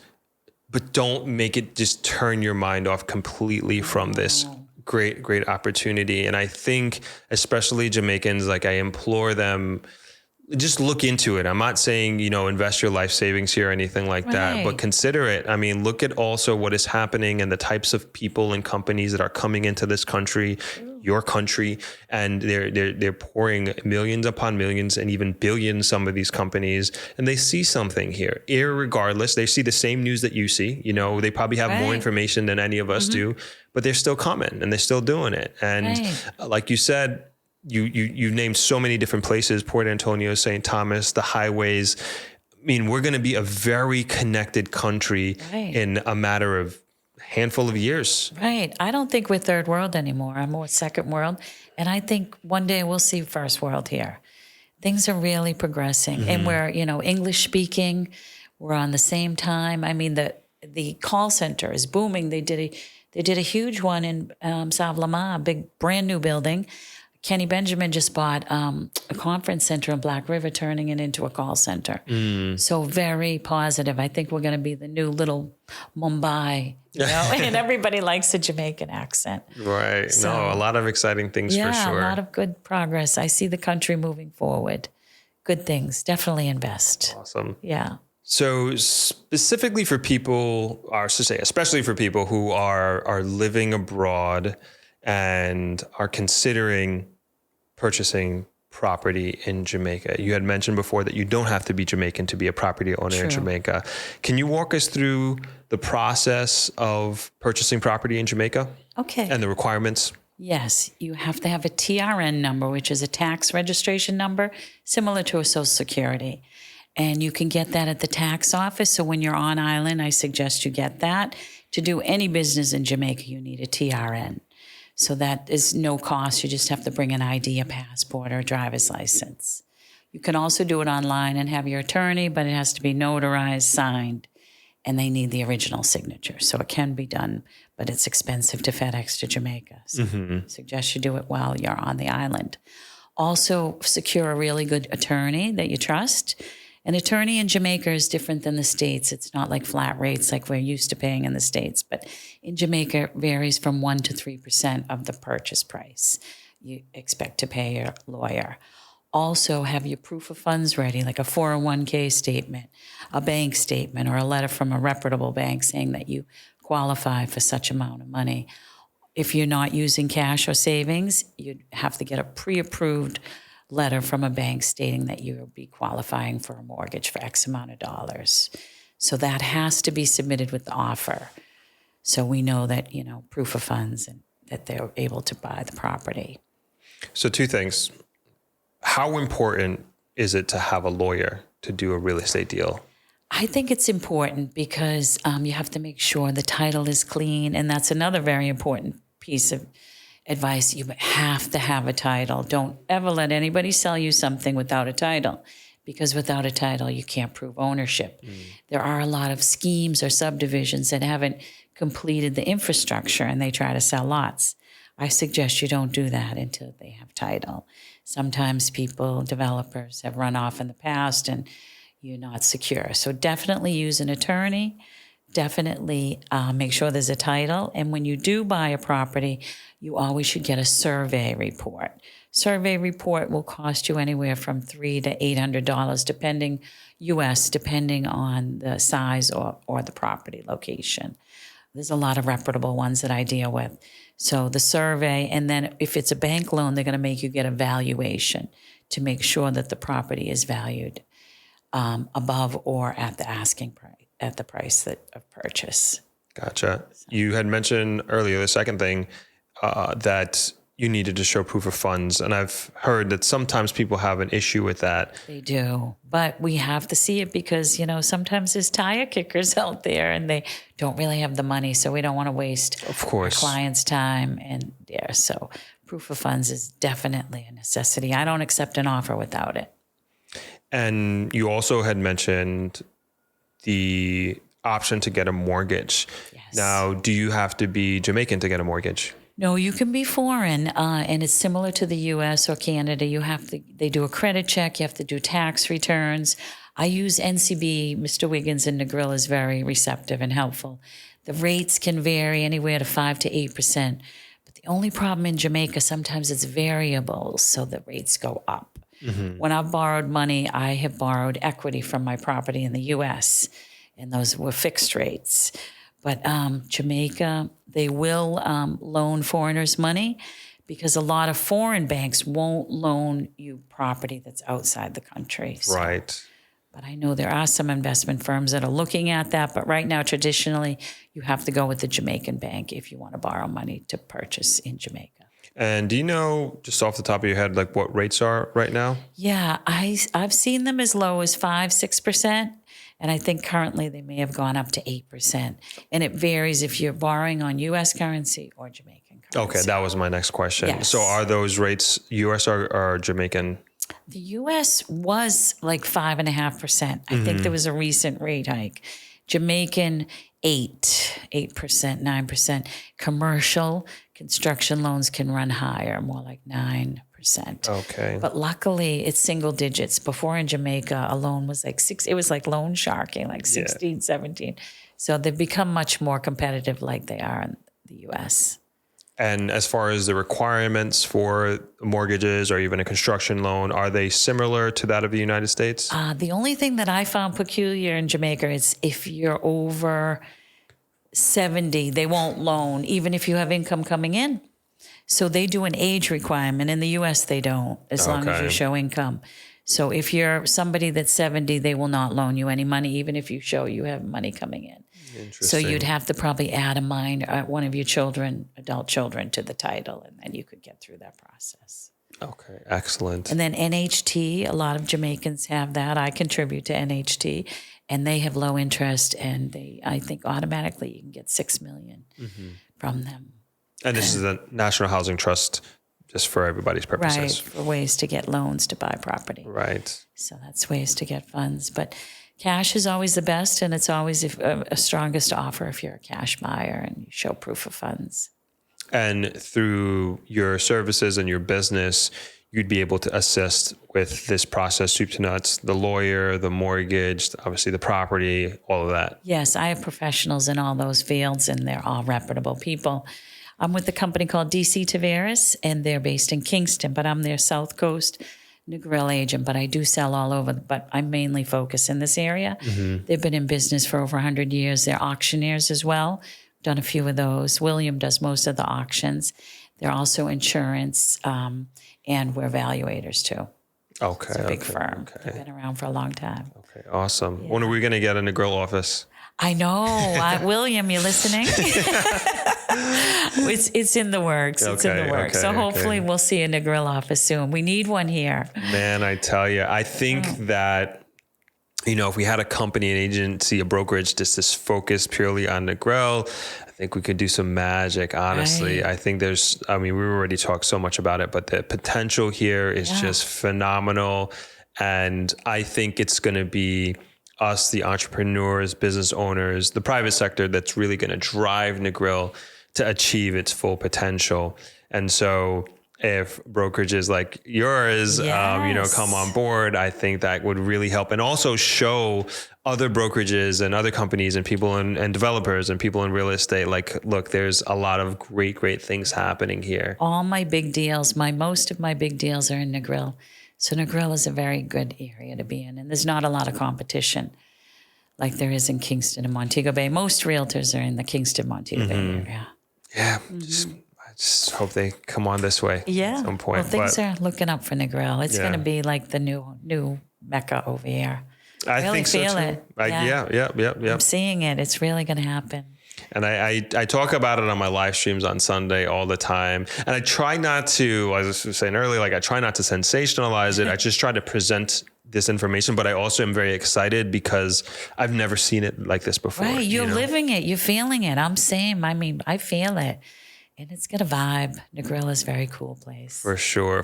but don't make it just turn your mind off completely from this great opportunity. And I think especially Jamaicans, like I implore them, just look into it. I'm not saying, invest your life savings here or anything like that, but consider it. I mean, look at also what is happening and the types of people and companies that are coming into this country, your country, and they're pouring millions upon millions and even billions, some of these companies, and they see something here. Irregardless, they see the same news that you see. They probably have more information than any of us do, but they're still coming and they're still doing it. And like you said, you named so many different places, Port Antonio, St. Thomas, the highways. I mean, we're going to be a very connected country in a matter of handful of years. Right. I don't think we're third world anymore. I'm more second world. And I think one day we'll see first world here. Things are really progressing. And we're, English speaking. We're on the same time. I mean, the call center is booming. They did a huge one in Savlama, a big brand new building. Kenny Benjamin just bought a conference center in Black River, turning it into a call center. So very positive. I think we're going to be the new little Mumbai, and everybody likes a Jamaican accent. Right. So, no, a lot of exciting things for sure. A lot of good progress. I see the country moving forward. Good things. Definitely invest. Awesome. Yeah. So specifically for people, or to say, especially for people who are living abroad and are considering purchasing property in Jamaica. You had mentioned before that you don't have to be Jamaican to be a property owner in Jamaica. Can you walk us through the process of purchasing property in Jamaica? Okay. And the requirements? Yes, you have to have a TRN number, which is a tax registration number, similar to a Social Security. And you can get that at the tax office. So when you're on island, I suggest you get that. To do any business in Jamaica, you need a TRN. So that is no cost. You just have to bring an ID, a passport, or a driver's license. You can also do it online and have your attorney, but it has to be notarized, signed, and they need the original signature. So it can be done, but it's expensive to FedEx to Jamaica. So I suggest you do it while you're on the island. Also, secure a really good attorney that you trust. An attorney in Jamaica is different than the States. It's not like flat rates like we're used to paying in the States, but in Jamaica it varies from 1% to 3% of the purchase price you expect to pay your lawyer. Also have your proof of funds ready, like a 401k statement, a bank statement, or a letter from a reputable bank saying that you qualify for such amount of money. If you're not using cash or savings, you'd have to get a pre-approved letter from a bank stating that you'll be qualifying for a mortgage for X amount of dollars. So that has to be submitted with the offer. So we know that, proof of funds and that they're able to buy the property. So two things. How important is it to have a lawyer to do a real estate deal? I think it's important because you have to make sure the title is clean. And that's another very important piece of advice. You have to have a title. Don't ever let anybody sell you something without a title, because without a title, you can't prove ownership. There are a lot of schemes or subdivisions that haven't completed the infrastructure and they try to sell lots. I suggest you don't do that until they have title. Sometimes developers have run off in the past and you're not secure. So definitely use an attorney. Definitely make sure there's a title. And when you do buy a property, you always should get a survey report. Survey report will cost you anywhere from $300 to $800, depending on the size or the property location. There's a lot of reputable ones that I deal with. So the survey, and then if it's a bank loan, they're going to make you get a valuation to make sure that the property is valued above or at the asking price, at the price of purchase. Gotcha. You had mentioned earlier, the second thing, that you needed to show proof of funds. And I've heard that sometimes people have an issue with that. They do. But we have to see it because, sometimes there's tire kickers out there and they don't really have the money. So we don't want to waste our clients' time and there. So proof of funds is definitely a necessity. I don't accept an offer without it. And you also had mentioned the option to get a mortgage. Yes. Now, do you have to be Jamaican to get a mortgage? No, you can be foreign, and it's similar to the U.S. or Canada. They do a credit check. You have to do tax returns. I use NCB. Mr. Wiggins and Negril is very receptive and helpful. The rates can vary anywhere to 5 to 8%. But the only problem in Jamaica, sometimes it's variable, so the rates go up. Mm-hmm. When I've borrowed money, I have borrowed equity from my property in the U.S., and those were fixed rates. But Jamaica, they will loan foreigners money because a lot of foreign banks won't loan you property that's outside the country. So, right. But I know there are some investment firms that are looking at that. But right now, traditionally, you have to go with the Jamaican bank if you want to borrow money to purchase in Jamaica. And do you know, just off the top of your head, like what rates are right now? Yeah, I've seen them as low as 5-6%. And I think currently they may have gone up to 8%. And it varies if you're borrowing on U.S. currency or Jamaican currency. Okay, that was my next question. Yes. So are those rates U.S. or Jamaican? The U.S. was like 5.5%. I think there was a recent rate hike. Jamaican, 8%, 9%. Commercial construction loans can run higher, more like 9%. 8%. Okay. But luckily, it's single digits. Before in Jamaica, a loan was like it was like loan sharking, like 16, 17. So they've become much more competitive like they are in the U.S. And as far as the requirements for mortgages or even a construction loan, are they similar to that of the United States? The only thing that I found peculiar in Jamaica is if you're over 70, they won't loan, even if you have income coming in. So they do an age requirement. In the U.S., they don't, as long as you show income. So if you're somebody that's 70, they will not loan you any money, even if you show you have money coming in. So you'd have to probably add one of your children, adult children, to the title, and then you could get through that process. Okay, excellent. And then NHT, a lot of Jamaicans have that. I contribute to NHT, and they have low interest, and I think automatically you can get $6 million from them. And this is the National Housing Trust, just for everybody's purposes. Right, for ways to get loans to buy property. Right. So that's ways to get funds. But cash is always the best, and it's always a strongest offer if you're a cash buyer and you show proof of funds. And through your services and your business, you'd be able to assist with this process, soup to nuts, the lawyer, the mortgage, obviously the property, all of that. Yes, I have professionals in all those fields, and they're all reputable people. I'm with a company called DC Taveras, and they're based in Kingston, but I'm their South Coast Negril agent, but I do sell all over, but I mainly focus in this area. They've been in business for over 100 years. They're auctioneers as well. Done a few of those. William does most of the auctions. They're also insurance, and we're valuators too. Okay. It's a big firm. They've been around for a long time. Okay, awesome. Yeah. When are we going to get a Negril office? I know. William, you listening? It's in the works. It's in the works. So hopefully we'll see a Negril office soon. We need one here. Man, I tell you, I think that, if we had a company, an agency, a brokerage, just focused purely on Negril, I think we could do some magic, honestly. Right. I think we already talked so much about it, but the potential here is just phenomenal. And I think it's going to be us, the entrepreneurs, business owners, the private sector that's really going to drive Negril to achieve its full potential. And so if brokerages like yours, come on board, I think that would really help, and also show other brokerages and other companies and people and developers and people in real estate, like, look, there's a lot of great things happening here. All my big deals, most of my big deals are in Negril. So Negril is a very good area to be in, and there's not a lot of competition like there is in Kingston and Montego Bay. Most realtors are in the Kingston, Montego Bay area. Yeah, I just hope they come on this way at some point. Well, things are looking up for Negril. It's going to be like the new Mecca over here. I really think so feel too. it. Yeah. I'm seeing it. It's really going to happen. And I talk about it on my live streams on Sunday all the time. And I try not to, as I was saying earlier, I try not to sensationalize it. I just try to present this information, but I also am very excited because I've never seen it like this before. Right. You're living it. You're feeling it. I feel it. And it's got a vibe. Negril is a very cool place. For sure.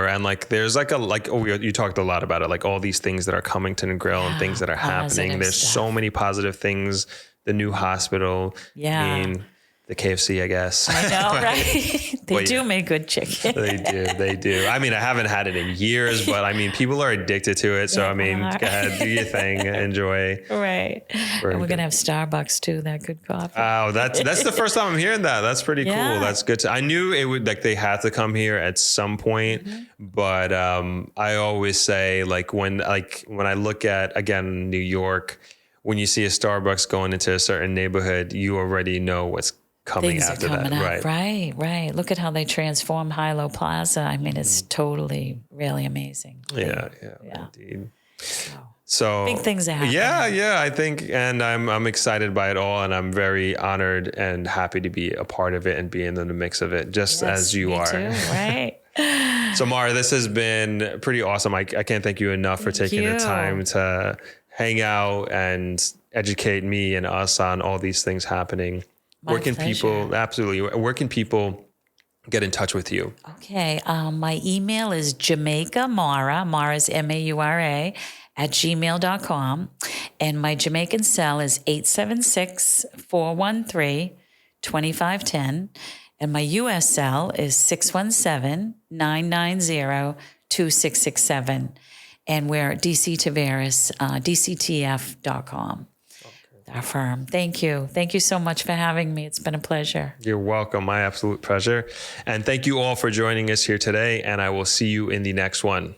And there's you talked a lot about it, all these things that are coming to Negril and things that are happening. There's so many positive things. The new hospital. Yeah. I mean, the KFC, I guess. I know, right? They do make good chicken. They do. I mean, I haven't had it in years, but people are addicted to it. So, go ahead, do your thing, enjoy. Right. And we're going to have Starbucks too, that good coffee. Oh, that's the first time I'm hearing that. That's pretty cool. That's good. I knew it would, they had to come here at some point, but I always say, when I look at, again, New York, when you see a Starbucks going into a certain neighborhood, you already know what's coming after that. Up. Right. Look at how they transform Hilo Plaza. It's totally really amazing. Yeah, indeed. So big things are happening. Yeah, I think, and I'm excited by it all, and I'm very honored and happy to be a part of it and be in the mix of it, just as you are. Too, right. So Maura, this has been pretty awesome. I can't thank you enough for taking the time to hang out and educate me and us on all these things happening. Where can people get in touch with you? Okay. My email is Jamaica Maura, Maura's Maura, @gmail.com. And my Jamaican cell is 876-413-2510. And my U.S. cell is 617-990-2667. And we're DC Tavares, DCTF.com. Our firm. Thank you. Thank you so much for having me. It's been a pleasure. You're welcome. My absolute pleasure. And thank you all for joining us here today. And I will see you in the next one.